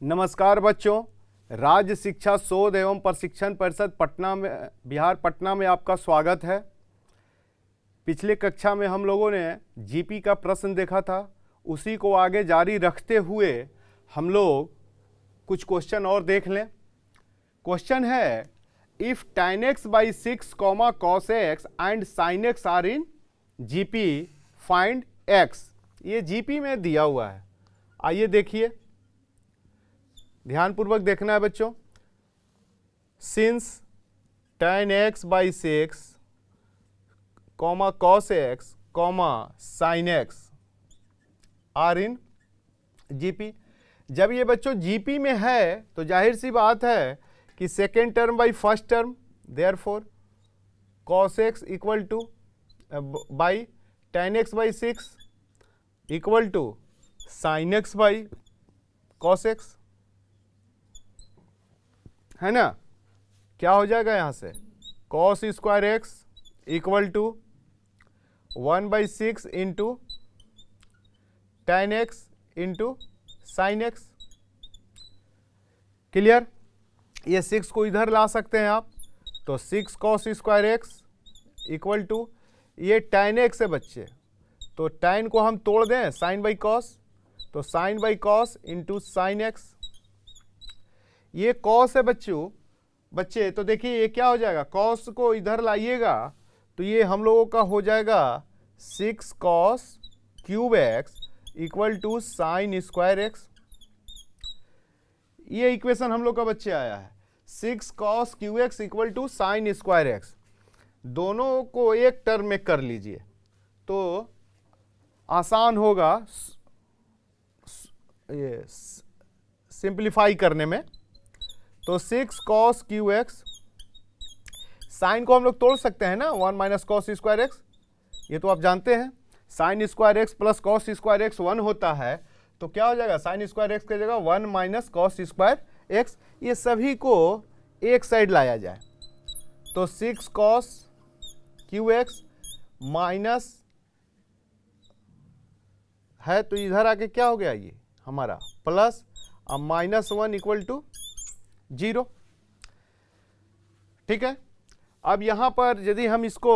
नमस्कार बच्चों, राज्य शिक्षा शोध एवं प्रशिक्षण परिषद पटना में बिहार पटना में आपका स्वागत है। पिछले कक्षा में हम लोगों ने जीपी का प्रश्न देखा था, उसी को आगे जारी रखते हुए हम लोग कुछ क्वेश्चन और देख लें। क्वेश्चन है if tan x by 6 cos x and sin x are in GP find x। ये जीपी में दिया हुआ है, आइए देखिए, ध्यानपूर्वक देखना है बच्चों। Since tan x by 6 cos x sin x are in GP. जब ये बच्चों जीपी में है तो जाहिर सी बात है कि second term by first term, therefore cos x equal to by tan x by 6 equal to sin x by cos x, है ना। क्या हो जाएगा यहाँ से, cos square x equal to 1/6 into tan x into sine x। Clear. ये 6 को इधर ला सकते हैं आप, तो 6 cos square x equal to ये tan x है बच्चे, तो tan को हम तोड़ दें साइन बाई कॉस, तो sine by cos into sine x. ये कॉस है बच्चे, तो देखिए ये क्या हो जाएगा, कॉस को इधर लाइएगा तो ये हम लोगों का हो जाएगा 6 cos cube x equal to sine square x. ये इक्वेशन हम लोग का बच्चे आया है, 6 cos cube x equal to sine square x. दोनों को एक टर्म में कर लीजिए तो आसान होगा ये सिंप्लीफाई करने में। तो 6 cos क्यू एक्स, साइन को हम लोग तोड़ सकते हैं ना, 1 माइनस कॉस स्क्वायर एक्स, ये तो आप जानते हैं। Sign square x plus cos square x 1 होता है, तो क्या हो जाएगा, साइन स्क्वायर एक्स की जगह 1 माइनस कॉस स्क्वायर एक्स। ये सभी को एक साइड लाया जाए तो 6 cos क्यू एक्स माइनस है, तो इधर आके क्या हो गया, ये हमारा प्लस, अब माइनस 1 इक्वल टू 0। ठीक है। अब यहां पर यदि हम इसको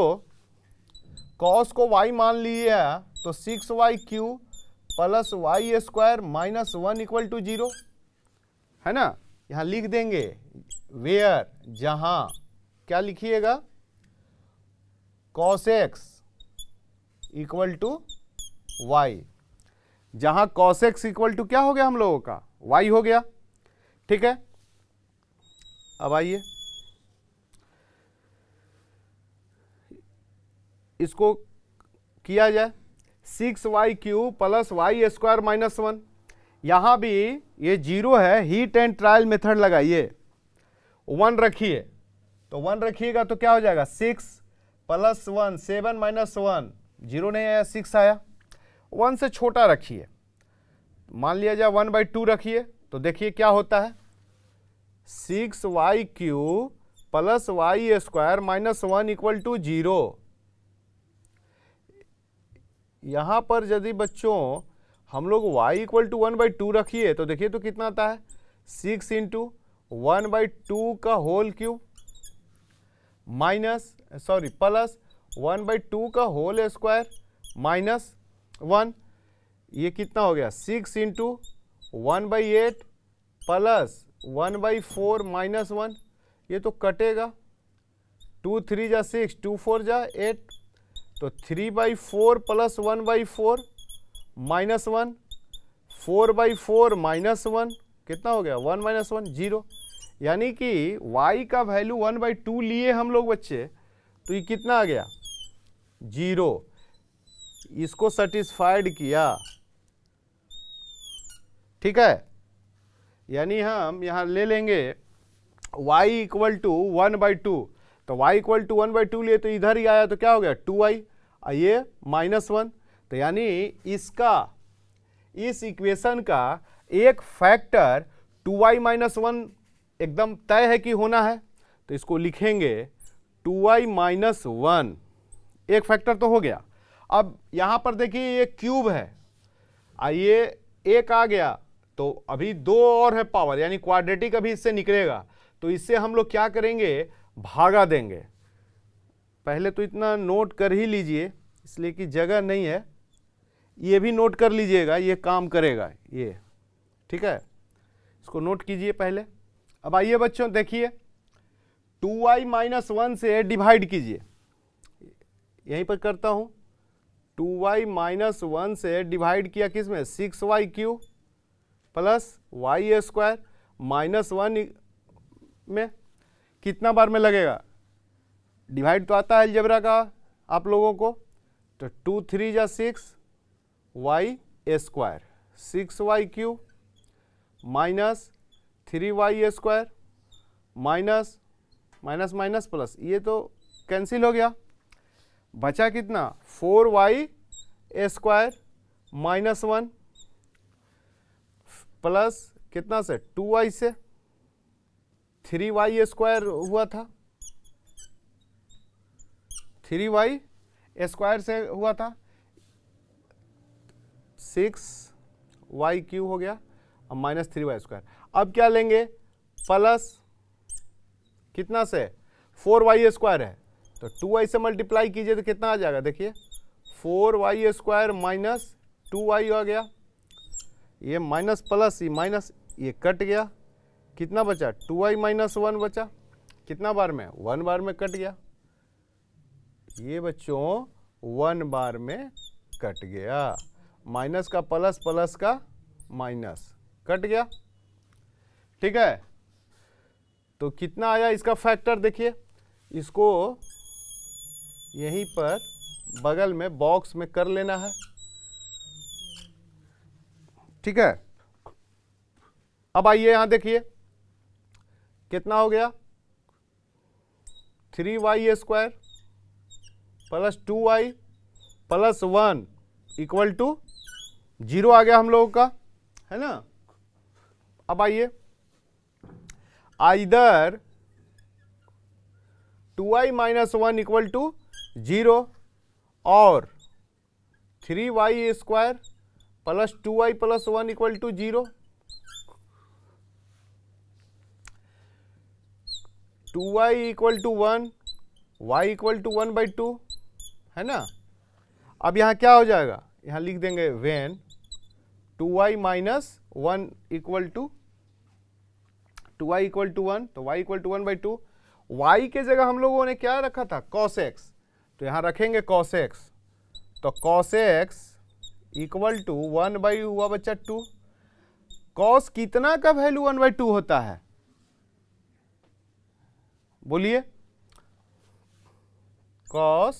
cos को y मान लिए तो 6y cube plus y square minus 1 equal to 0, है ना। यहां लिख देंगे वेयर, जहां क्या लिखिएगा, cos x equal to y, जहां cos x इक्वल टू क्या हो गया हम लोगों का, y हो गया। ठीक है। अब आइए इसको किया जाए, 6y cube plus y square minus 1। यहां भी ये 0 है, हीट एंड ट्रायल मेथड लगाइए, 1 रखिए, तो 1 रखिएगा तो क्या हो जाएगा, 6 प्लस 1 7 माइनस 1, 0 नहीं आया, 6 आया। 1 से छोटा रखिए, मान लिया जाए 1/2 रखिए, तो देखिए क्या होता है, 6y cube plus y square minus 1 equal to 0। यहां पर यदि बच्चों हम लोग y इक्वल टू 1/2 रखिए तो देखिए तो कितना आता है, 6 इंटू 1/2 का होल क्यूब माइनस प्लस 1/2 का होल स्क्वायर माइनस 1। ये कितना हो गया, 6 इंटू 1/8 प्लस 1/4 माइनस 1। ये तो कटेगा, 2 3 जा 6, 2 4 जा 8, तो 3/4 प्लस 1/4 माइनस 1, 4/4 माइनस 1, कितना हो गया, 1 माइनस 1 0। यानी कि y का वैल्यू 1/2 लिए हम लोग बच्चे, तो ये कितना आ गया, 0। इसको सेटिस्फाइड किया। ठीक है। यानी हम यहाँ ले लेंगे y इक्वल टू 1/2, तो y इक्वल टू 1/2 लिए तो इधर ही आया, तो क्या हो गया 2y, ये माइनस 1। तो यानी इसका, इस इक्वेशन का एक फैक्टर 2y माइनस 1 एकदम तय है कि होना है, तो इसको लिखेंगे 2y माइनस 1, एक फैक्टर तो हो गया। अब यहाँ पर देखिए ये क्यूब है, आइए एक आ गया तो अभी दो और है पावर, यानी क्वाड्रेटिक अभी इससे निकलेगा, तो इससे हम लोग क्या करेंगे, भागा देंगे। पहले तो इतना नोट कर ही लीजिए, इसलिए कि जगह नहीं है, ये भी नोट कर लीजिएगा, ये काम करेगा ये, ठीक है, इसको नोट कीजिए पहले। अब आइए बच्चों देखिए, 2y माइनस 1 से डिवाइड कीजिए, यहीं पर करता हूँ, 2y माइनस 1 से डिवाइड किया किस में, 6y cube plus y square minus 1 में, कितना बार में लगेगा, डिवाइड तो आता है अलजेब्रा का आप लोगों को, तो 2 3 जा 6 y square, 6y cube minus 3y square minus minus minus plus, ये तो कैंसिल हो गया, बचा कितना 4y स्क्वायर माइनस 1 प्लस कितना से 2y से 3y स्क्वायर हुआ था, 3y स्क्वायर से हुआ था, 6y क्यू हो गया और माइनस 3y स्क्वायर। अब क्या लेंगे, प्लस कितना से 4y स्क्वायर है, तो 2y से मल्टीप्लाई कीजिए तो कितना आ जाएगा, देखिए 4y स्क्वायर माइनस 2y आ गया, ये माइनस प्लस ये माइनस, ये कट गया, कितना बचा 2y माइनस 1 बचा, कितना बार में 1 बार में कट गया, ये बच्चों 1 बार में कट गया, माइनस का प्लस प्लस का माइनस कट गया, ठीक है। तो कितना आया इसका फैक्टर, देखिए इसको यहीं पर बगल में बॉक्स में कर लेना है, ठीक है। अब आइए यहां देखिए कितना हो गया, 3y square plus 2y plus 1 equal to 0 आ गया हम लोगों का, है ना। अब आइए, either 2y minus 1 equal to 0 और 3y square plus 2y plus 1 equal to 0, 2y equal to 1, y equal to 1/2, है ना। अब यहाँ क्या हो जाएगा, यहाँ लिख देंगे when 2y minus 1 equal to 2y equal to 1, तो y इक्वल टू 1/2, y के जगह हम लोगों ने क्या रखा था cos x, तो यहाँ रखेंगे cos x, तो cos x इक्वल टू 1/ हुआ बच्चा 2, cos कितना का वैल्यू 1/2 होता है, बोलिए, cos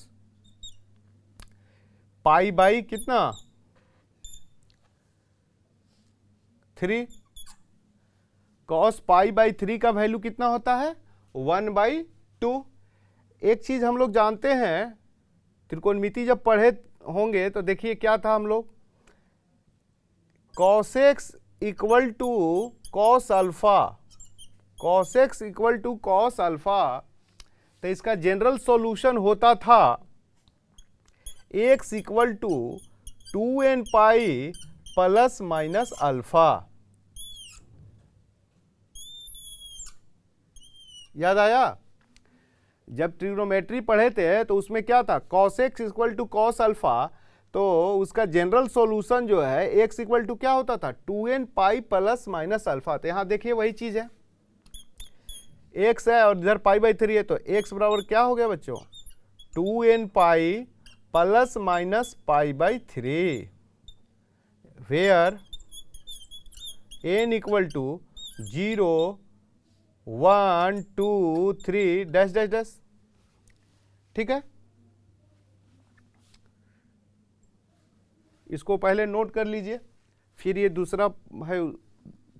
पाई बाई कितना 3, cos पाई बाई 3 का वैल्यू कितना होता है 1/2। एक चीज हम लोग जानते हैं, त्रिकोणमिति जब पढ़े होंगे तो देखिए क्या था हम लोग, cos x equal to cos alpha, cos x equal to cos alpha, तो इसका जनरल सॉल्यूशन होता था x equal to 2n pi plus minus alpha, याद आया, जब ट्रिग्नोमेट्री पढ़े थे तो उसमें क्या था cos x equal to cos alpha, तो उसका जनरल सॉल्यूशन जो है x इक्वल टू क्या होता था 2n pi plus minus alpha. तो यहाँ देखिए वही चीज है, x है और इधर π/3 है, तो x बराबर क्या हो गया बच्चों 2n pi plus minus π/3, where n equal to 0 1 2 3 dash dash dash, ठीक है। इसको पहले नोट कर लीजिए, फिर ये दूसरा है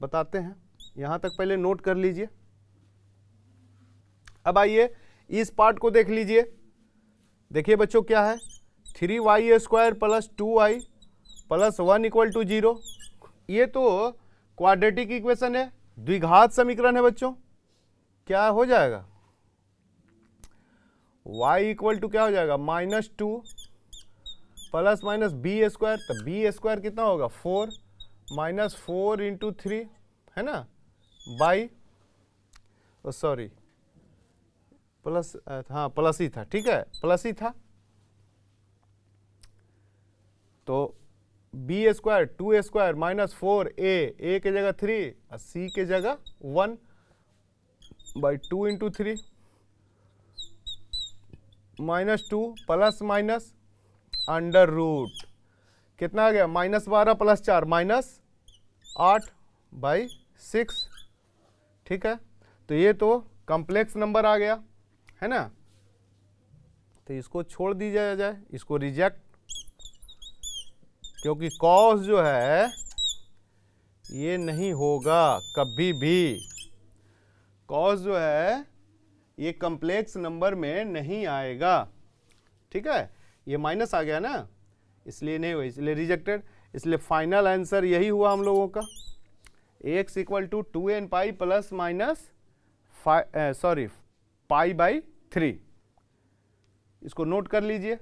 बताते हैं, यहां तक पहले नोट कर लीजिए। अब आइए इस पार्ट को देख लीजिए, देखिए बच्चों क्या है 3y square plus 2y plus 1 equal to 0, ये तो क्वाड्रेटिक इक्वेशन है, द्विघात समीकरण है बच्चों, क्या हो जाएगा y इक्वल टू क्या हो जाएगा -2 प्लस माइनस बी स्क्वायर, तो बी स्क्वायर कितना होगा 4 माइनस 4 इंटू 3 है ना, बाई सॉरी प्लस, हाँ प्लस ही था, ठीक है प्लस ही था। तो बी स्क्वायर 2 स्क्वायर माइनस 4 ए के जगह 3 और सी के जगह 1 by 2 into 3 minus 2 plus minus under root कितना आ गया, माइनस 12 प्लस 4 माइनस 8 बाई 6, ठीक है। तो ये तो कॉम्प्लेक्स नंबर आ गया है ना, तो इसको छोड़ दी जाए, इसको रिजेक्ट, क्योंकि कॉस जो है ये नहीं होगा कभी भी, कॉस जो है ये कॉम्प्लेक्स नंबर में नहीं आएगा, ठीक है। ये माइनस आ गया ना, इसलिए नहीं हुआ, इसलिए रिजेक्टेड। इसलिए फाइनल आंसर यही हुआ हम लोगों का, x equal to 2n pi plus minus sorry pi by 3। इसको नोट कर लीजिए।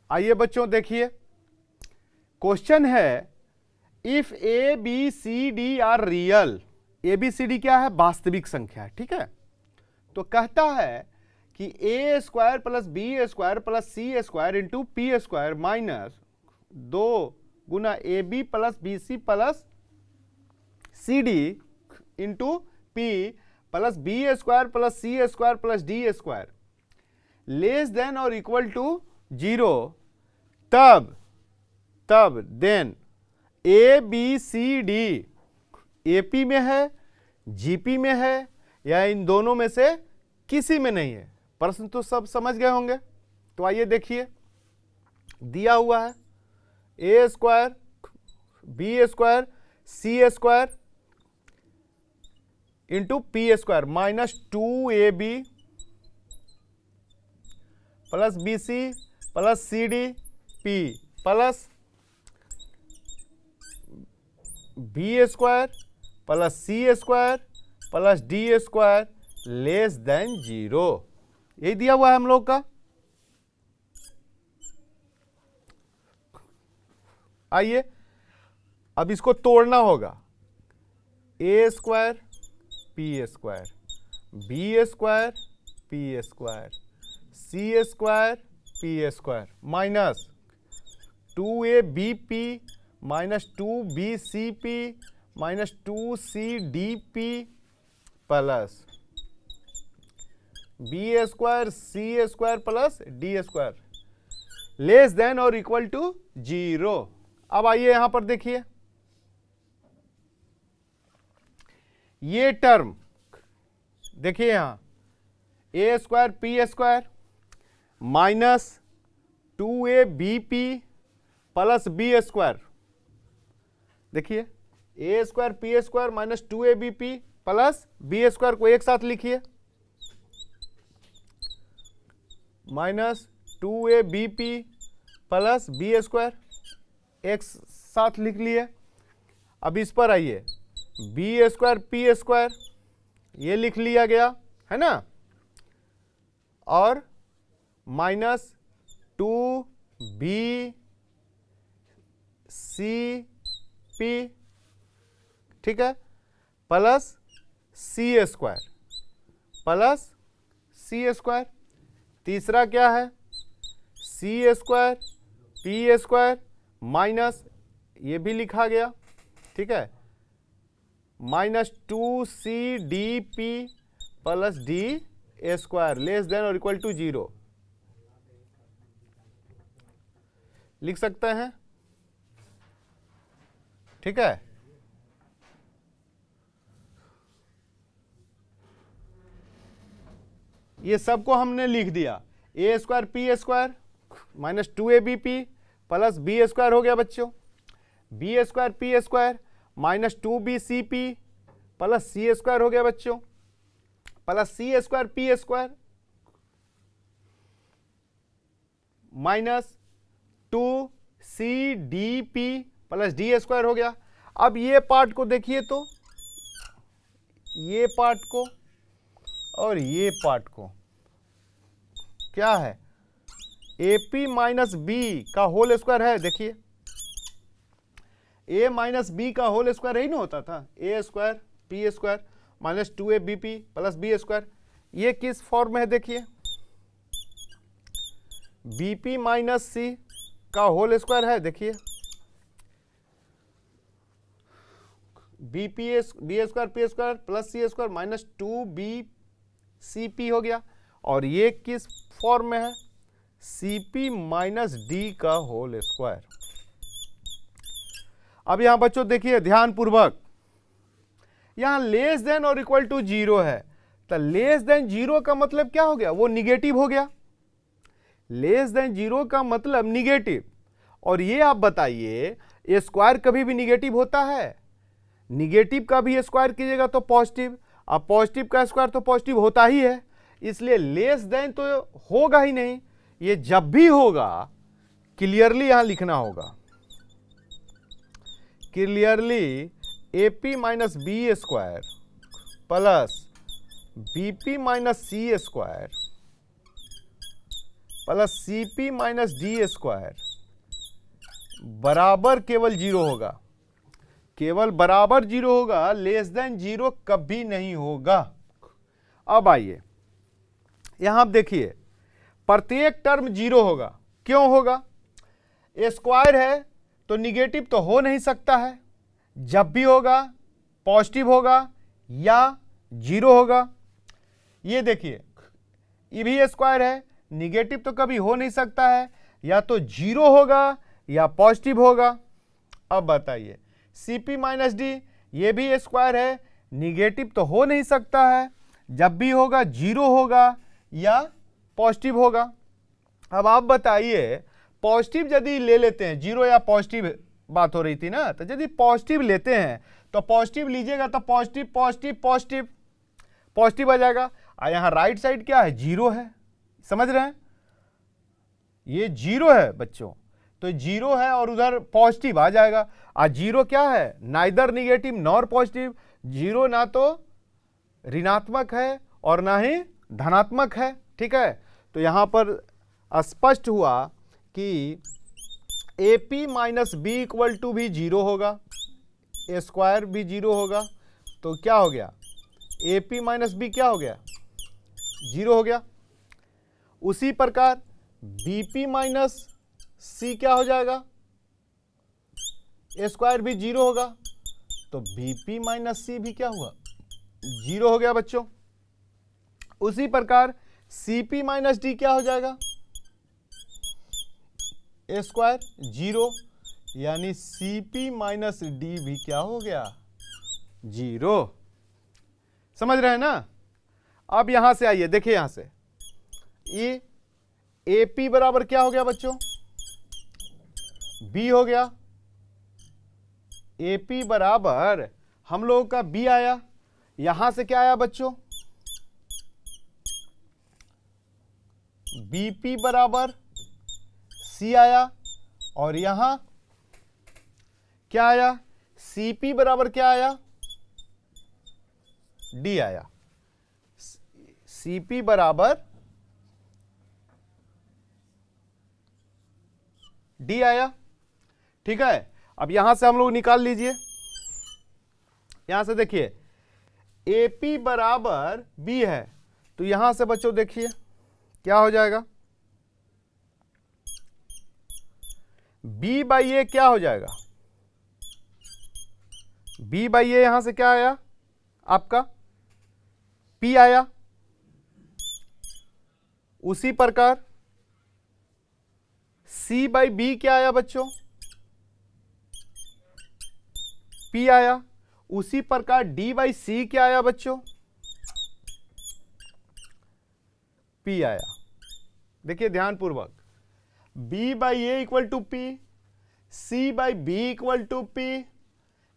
आइए बच्चों देखिए, क्वेश्चन है if a b c d are real, a b c d क्या है, वास्तविक संख्या है, ठीक है। तो कहता है कि a square plus b square plus c square into p square minus 2 गुना a b plus b c plus c d into p plus b square plus c square plus d square less than और equal to 0, तब then a b c d AP में है, GP में है, या इन दोनों में से किसी में नहीं है। प्रश्न तो सब समझ गए होंगे। तो आइए देखिए, दिया हुआ है a square b square c square into p square minus 2ab plus b c plus c d p plus b square plus c square plus d square less than 0। यही दिया हुआ है हम लोग का। आइए अब इसको तोड़ना होगा, a square p square b square p square c square p square minus 2ab minus 2bcp minus 2cdp plus b square c square plus d square less than और इक्वल टू 0। अब आइए यहां पर देखिए, ये टर्म देखिए यहां a square p square minus 2ab plus b square, देखिए a square p square minus 2ab plus b square को एक साथ लिखिए, minus 2ab plus b square एक साथ लिख लिए। अब इस पर आइए, बी स्क्वायर पी स्क्वायर ये लिख लिया गया है ना, और माइनस 2b सी पी, ठीक है, प्लस सी स्क्वायर। तीसरा क्या है, सी स्क्वायर पी स्क्वायर माइनस ये भी लिखा गया, ठीक है, minus 2cdp plus d square less than और इक्वल टू 0 लिख सकते हैं, ठीक है। ये सबको हमने लिख दिया, a square p square minus 2abp plus b square हो गया बच्चों, b square p square minus 2bcp plus c square हो गया बच्चों, plus c square p square minus 2cdp plus d square हो गया। अब ये पार्ट को देखिए, तो ये पार्ट को और ये पार्ट को क्या है, AP माइनस बी का होल स्क्वायर है, देखिए ए माइनस बी का होल स्क्वायर यही ना होता था, a square p square minus 2ab plus b square. ये किस फॉर्म में है देखिए, bp माइनस सी का होल स्क्वायर है, देखिए b square p square plus c square minus 2bcp हो गया। और ये किस फॉर्म में है, cp माइनस डी का होल स्क्वायर। अब यहां बच्चों देखिए ध्यान पूर्वक, यहां लेस देन और इक्वल टू 0 है, तो लेस देन 0 का मतलब क्या हो गया, वो निगेटिव हो गया। लेस देन 0 का मतलब निगेटिव। और ये आप बताइए स्क्वायर कभी भी निगेटिव होता है, निगेटिव का भी स्क्वायर कीजिएगा तो पॉजिटिव, अब पॉजिटिव का स्क्वायर तो पॉजिटिव होता ही है, इसलिए लेस देन तो होगा ही नहीं। ये जब भी होगा क्लियरली यहां लिखना होगा, clearly AP minus b square plus BP minus c square plus CP minus d square बराबर केवल 0 होगा, केवल बराबर 0 होगा, लेस देन 0 कभी नहीं होगा। अब आइए यहां आप देखिए प्रत्येक टर्म 0 होगा, क्यों होगा, स्क्वायर है तो निगेटिव तो हो नहीं सकता है, जब भी होगा पॉजिटिव होगा या 0 होगा। ये देखिए ये भी स्क्वायर है, निगेटिव तो कभी हो नहीं सकता है, या तो 0 होगा या पॉजिटिव होगा। अब बताइए CP माइनस डी, ये भी स्क्वायर है, निगेटिव तो हो नहीं सकता है, जब भी होगा 0 होगा या पॉजिटिव होगा। अब आप बताइए पॉजिटिव यदि ले लेते हैं, 0 या पॉजिटिव बात हो रही थी ना, तो यदि पॉजिटिव लेते हैं तो पॉजिटिव लीजिएगा तो पॉजिटिव पॉजिटिव पॉजिटिव पॉजिटिव आ जाएगा। और यहां राइट साइड क्या है, 0 है, समझ रहे हैं, ये 0 है बच्चों, तो 0 है और उधर पॉजिटिव आ जाएगा। और 0 क्या है, नाइदर निगेटिव नॉर पॉजिटिव, 0 ना तो ऋणात्मक है और ना ही धनात्मक है, ठीक है। तो यहां पर स्पष्ट हुआ कि AP minus b equal to भी 0 होगा, स्क्वायर भी 0 होगा, तो क्या हो गया, AP माइनस बी क्या हो गया, 0 हो गया। उसी प्रकार BP माइनस सी क्या हो जाएगा, स्क्वायर भी 0 होगा, तो BP माइनस सी भी क्या हुआ, 0 हो गया बच्चों। उसी प्रकार CP माइनस डी क्या हो जाएगा, स्क्वायर 0, यानी CP माइनस डी भी क्या हो गया, 0। समझ रहे हैं ना। अब यहां से आइए देखिए, यहां से ये AP बराबर क्या हो गया बच्चों, B हो गया, AP बराबर हम लोगों का B आया, यहां से क्या आया बच्चों, BP बराबर C आया, और यहां क्या आया, CP बराबर क्या आया, D आया, CP बराबर D आया, ठीक है। अब यहां से हम लोग निकाल लीजिए, यहां से देखिए AP बराबर B है, तो यहां से बच्चों देखिए क्या हो जाएगा, B बाई ए क्या हो जाएगा, B बाई ए यहां से क्या आया आपका, P आया। उसी प्रकार C बाई बी क्या आया बच्चों, P आया। उसी प्रकार D बाई सी क्या आया बच्चों, P आया। देखिए ध्यान पूर्वक, B by a equal to p, C by b equal to p,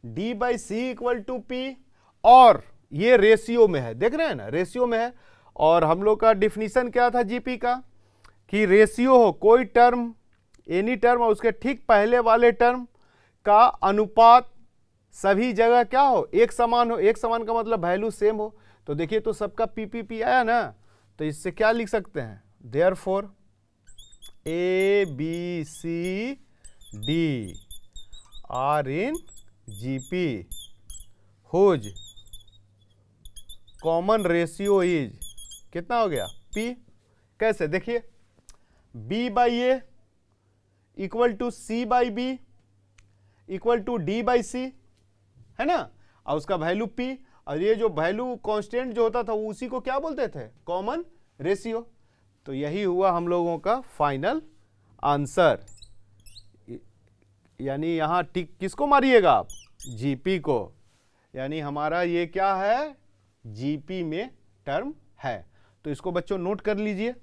D by c equal to p, और ये रेशियो में है, देख रहे हैं ना, रेशियो में है। और हम लोग का डिफिनीशन क्या था जीपी का, कि रेशियो हो कोई टर्म, एनी टर्म और उसके ठीक पहले वाले टर्म का अनुपात सभी जगह क्या हो, एक समान हो। एक समान का मतलब वैल्यू सेम हो। तो देखिए तो सबका पी आया ना, तो इससे क्या लिख सकते हैं, therefore A B C D are in GP whose common ratio is कितना हो गया P। कैसे देखिए B by a equal to C by b equal to D by c, है ना, और उसका वैल्यू P, और ये जो वैल्यू कांस्टेंट जो होता था उसी को क्या बोलते थे, कॉमन रेशियो। तो यही हुआ हम लोगों का फाइनल आंसर। यानी यहां टिक किसको मारिएगा आप, जीपी को, यानी हमारा ये क्या है, जीपी में टर्म है। तो इसको बच्चों नोट कर लीजिए।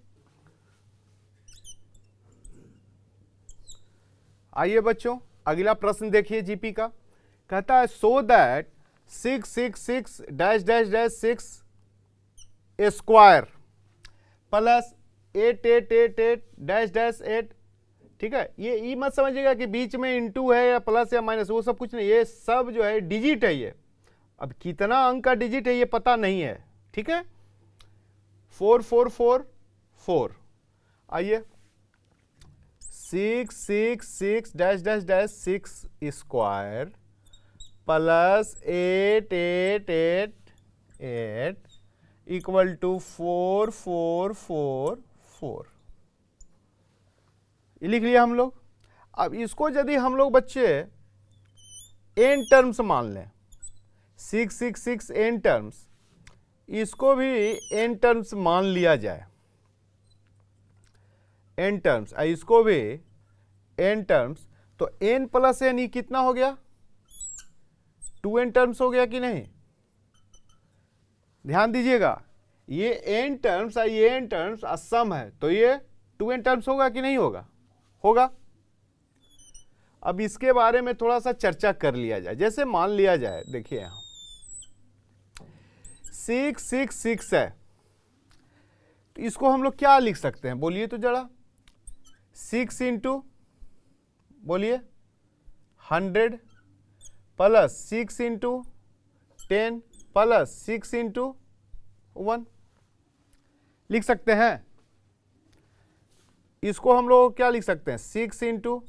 आइए बच्चों अगला प्रश्न देखिए जीपी का। कहता है so that 666 dash dash dash 6 square plus 8888 dash dash 8। ठीक है, ये मत समझिएगा कि बीच में इंटू है या प्लस या माइनस, वो सब कुछ नहीं, ये सब जो है डिजिट है। ये अब कितना अंक का डिजिट है ये पता नहीं है। ठीक है, 4444। आइए 666 dash dash dash 6 square plus 8888 equal to 4444। ये लिख लिया हम लोग। अब इसको यदि हम लोग बच्चे एन टर्म्स मान लें, 666 एन टर्म्स, इसको भी एन टर्म्स मान लिया जाए, एन टर्म्स, इसको भी एन टर्म्स, तो एन प्लस एन, ये कितना हो गया, 2n टर्म्स हो गया कि नहीं। ध्यान दीजिएगा, ये एन टर्म्स और ये एन टर्म्स सम है, तो ये 2n टर्म्स होगा कि नहीं होगा, होगा। अब इसके बारे में थोड़ा सा चर्चा कर लिया जाए। जैसे मान लिया जाए, देखिए यहां 666 है, तो इसको हम लोग क्या लिख सकते हैं, बोलिए तो जरा। 6 इंटू बोलिए 100 प्लस 6 इंटू 10 प्लस 6 इंटू 1 लिख सकते हैं। इसको हम लोग क्या लिख सकते हैं, 6 into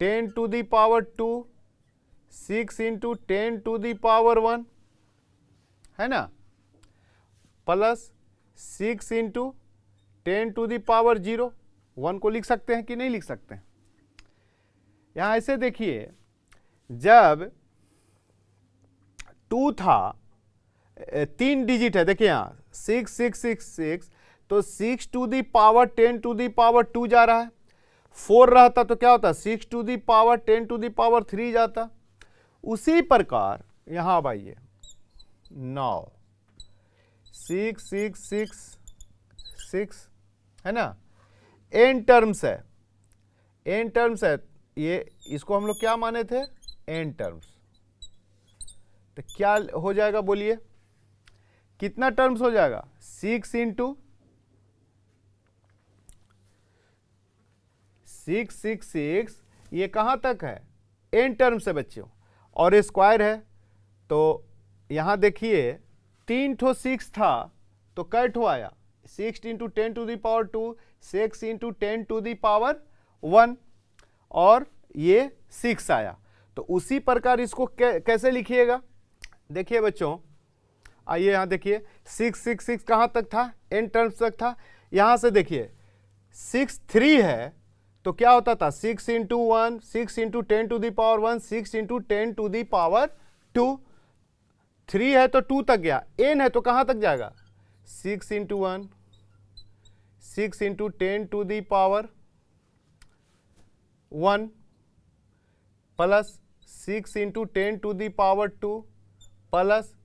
10 to the power 2, 6 into 10 to the power 1, है ना, plus 6 into 10 to the power 0, 1 को लिख सकते हैं कि नहीं लिख सकते हैं। यहां ऐसे देखिए, जब 2 था, 3 डिजिट है, देखिए यहां 6666, तो 6 to the power 10 to the power 2 जा रहा है। 4 रहता तो क्या होता, 6 to the power 10 to the power 3 जाता। उसी प्रकार यहां आइए, 9 6666 है ना, एन टर्म्स है, एन टर्म्स है, ये इसको हम लोग क्या माने थे, एन टर्म्स। तो क्या हो जाएगा बोलिए, कितना टर्म्स हो जाएगा, 6 इंटू 666, ये कहां तक है, एन टर्म्स है बच्चों, और स्क्वायर है। तो यहां देखिए 3 ठो 6 था, तो कै ठो आया, 6 into 10 to the power 2, 6 into 10 to the power 1, और ये 6 आया। तो उसी प्रकार इसको कैसे लिखिएगा, देखिए बच्चों, आइए यहां देखिए 666 कहां तक था, एन टर्म्स तक था। यहां से देखिए 6 3 है, तो क्या होता था, 6 into 1, 6 into 10 to the power 1, 6 into 10 to the power 2। 3 है तो 2 तक गया, एन है तो कहां तक जाएगा, 6 into 1, 6 into 10 to the power 1 plus 6 into 10 to the power 2 plus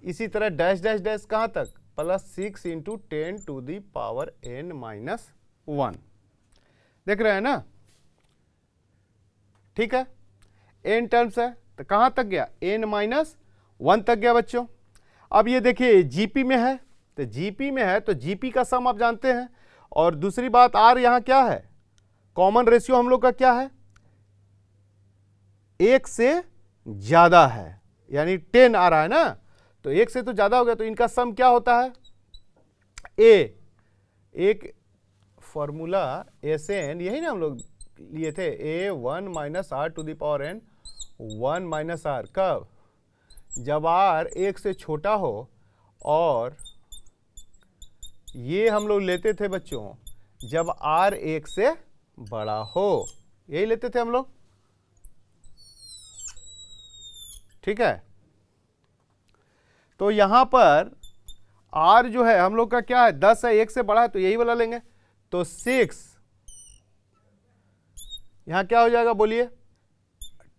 इसी तरह डैश डैश डैश कहां तक, plus 6 into 10 to the power n minus 1। देख रहे हैं ना, ठीक है, n टर्म्स है, तो कहां तक गया, n माइनस 1 तक गया बच्चों। अब ये देखिए जीपी में है, तो जीपी में है तो जीपी का सम आप जानते हैं, और दूसरी बात आर यहां क्या है, कॉमन रेशियो हम लोग का क्या है, 1 से ज्यादा है, यानी 10 आ रहा है ना, तो 1 से तो ज्यादा हो गया, तो इनका सम क्या होता है, ए, एक फॉर्मूला एस एन, यही ना हम लोग लिए थे a 1 minus r to the power n 1 minus r. कब? जब आर 1 से छोटा हो, और ये हम लोग लेते थे बच्चों जब आर 1 से बड़ा हो, यही लेते थे हम लोग। ठीक है, तो यहां पर आर जो है हम लोग का क्या है, 10 है, 1 से बड़ा है, तो यही वाला लेंगे। तो 6 यहां क्या हो जाएगा बोलिए,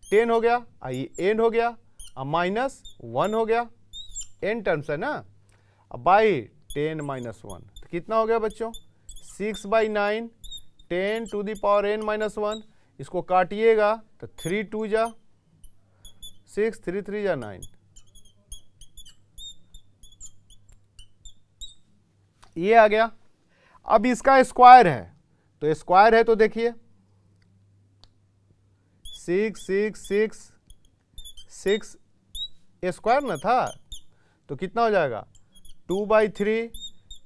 10 हो गया, ये एन हो गया, अब माइनस 1 हो गया, एन टर्म्स है ना, अब बाई 10 माइनस 1, तो कितना हो गया बच्चों, 6/9 10 to the power n minus 1। इसको काटिएगा तो 3 2 जा 6, 3 3 जा 9, ये आ गया। अब इसका स्क्वायर है, तो स्क्वायर है तो देखिए 6 6 6 6 स्क्वायर ना था, तो कितना हो जाएगा 2/3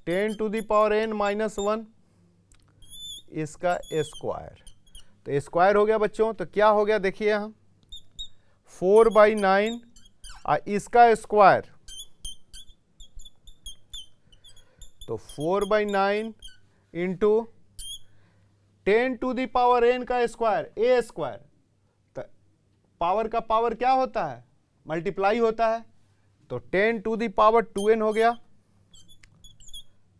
10 to the power n minus 1, इसका स्क्वायर। तो स्क्वायर हो गया बच्चों, तो क्या हो गया देखिए यहाँ 4/9 और इसका स्क्वायर, तो 4/9 into 10 to the power n का स्क्वायर, ए स्क्वायर, तो पावर का पावर क्या होता है, मल्टीप्लाई होता है, तो 10 टू द पावर 2n हो गया,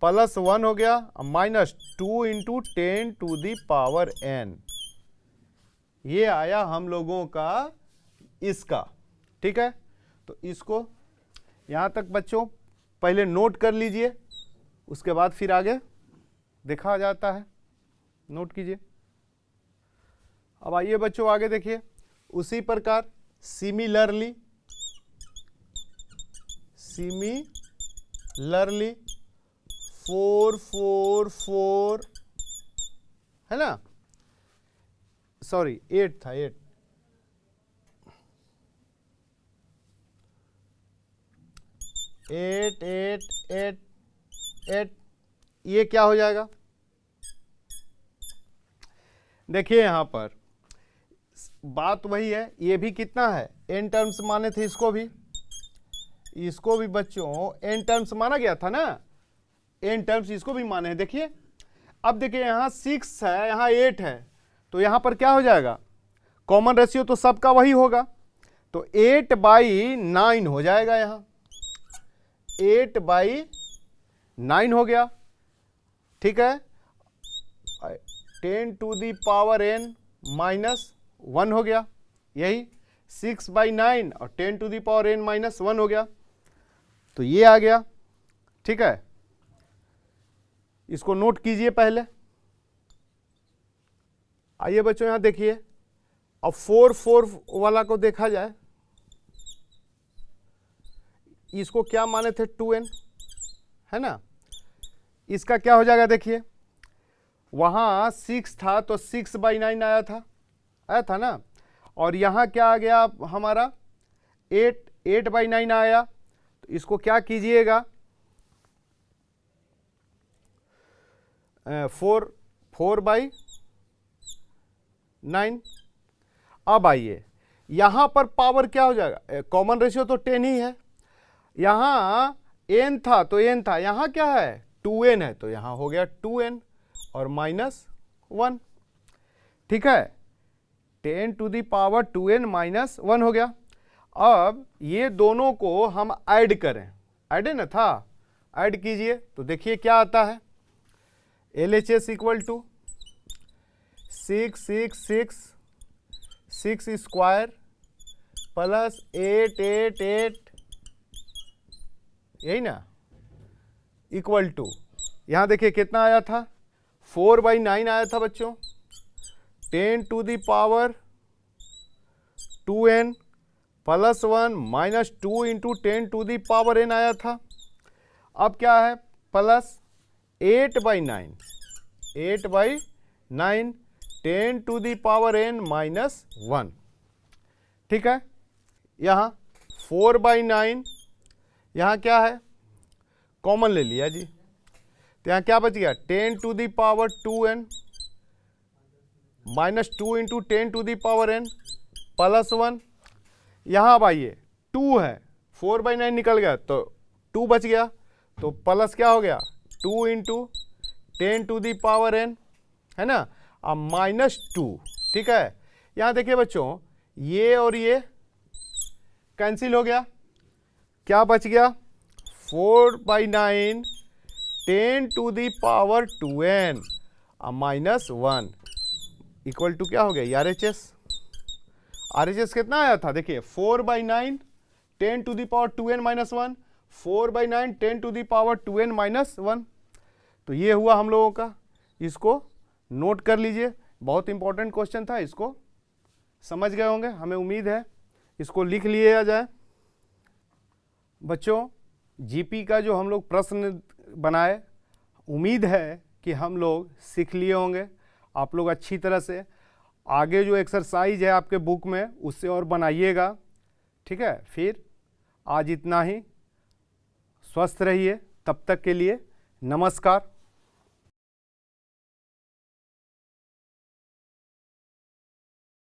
प्लस 1 हो गया, minus 2 into 10 to the power n, ये आया हम लोगों का इसका। ठीक है, तो इसको यहाँ तक बच्चों पहले नोट कर लीजिए, उसके बाद फिर आगे देखा जाता है, नोट कीजिए। अब आइए बच्चों आगे देखिए, उसी प्रकार सिमिलरली 4 4 4 है ना, सॉरी 8 था, 8 8 8 8 8, ये क्या हो जाएगा देखिए, यहां पर बात वही है, ये भी कितना है n टर्म्स माने थे, इसको भी बच्चों n टर्म्स माना गया था ना, n टर्म्स इसको भी माने हैं। देखिए अब देखिए यहाँ 6 है, यहाँ 8 है, तो यहाँ पर क्या हो जाएगा, कॉमन रेशियो तो सबका वही होगा, तो 8/9 हो जाएगा, यहाँ 8/9 हो गया। ठीक है, 10 to the power n minus 1 हो गया, यही 6/9 और 10 to the power n minus 1 हो गया, तो ये आ गया। ठीक है, इसको नोट कीजिए पहले। आइए बच्चों यहां देखिए, अब 4 4 वाला को देखा जाए, इसको क्या माने थे 2n है ना, इसका क्या हो जाएगा देखिए, वहां 6 था तो 6/9 आया था ना, और यहां क्या आ गया हमारा 8/9 आया, तो इसको क्या कीजिएगा 4/9। अब आइए यहां पर पावर क्या हो जाएगा, कॉमन रेशियो तो 10 ही है, यहां n था तो n था, यहां क्या है 2n है, तो यहां हो गया 2n और माइनस 1। ठीक है, 10 to the power 2n minus 1 हो गया। अब ये दोनों को हम ऐड करें, ऐड है ना था, ऐड कीजिए तो देखिए क्या आता है, LHS equal to 6 6 6 6 square plus 8 8 8, यही ना, इक्वल टू, यहां देखिए कितना आया था 4/9 आया था बच्चों, 10 to the power 2n plus 1 minus 2 into 10 to the power n आया था। अब क्या है प्लस 8/9 10 to the power n minus 1। ठीक है, यहाँ 4/9, यहाँ क्या है कॉमन ले लिया जी, तो यहाँ क्या बच गया 10 to the power 2n minus 2 into 10 to the power n plus 1। यहाँ अब आइए 2 है, 4/9 निकल गया तो 2 बच गया, तो प्लस क्या हो गया 2 into 10 to the power n, है ना। अब माइनस 2, ठीक है। यहाँ देखिए बच्चों, ये और ये कैंसिल हो गया, क्या बच गया 4/9 10 to the power 2n minus 1 equal to क्या हो गया RHS। RHS कितना आया था, देखिए 4/9 10 to the power 2n minus 1, 4/9 10 to the power 2n minus 1। तो ये हुआ हम लोगों का, इसको नोट कर लीजिए, बहुत इंपॉर्टेंट क्वेश्चन था, इसको समझ गए होंगे, हमें उम्मीद है। इसको लिख लिया जाए बच्चों। जीपी का जो हम लोग प्रश्न बनाए, उम्मीद है कि हम लोग सीख लिए होंगे। आप लोग अच्छी तरह से आगे जो एक्सरसाइज है आपके बुक में उससे और बनाइएगा, ठीक है। फिर आज इतना ही, स्वस्थ रहिए, तब तक के लिए नमस्कार।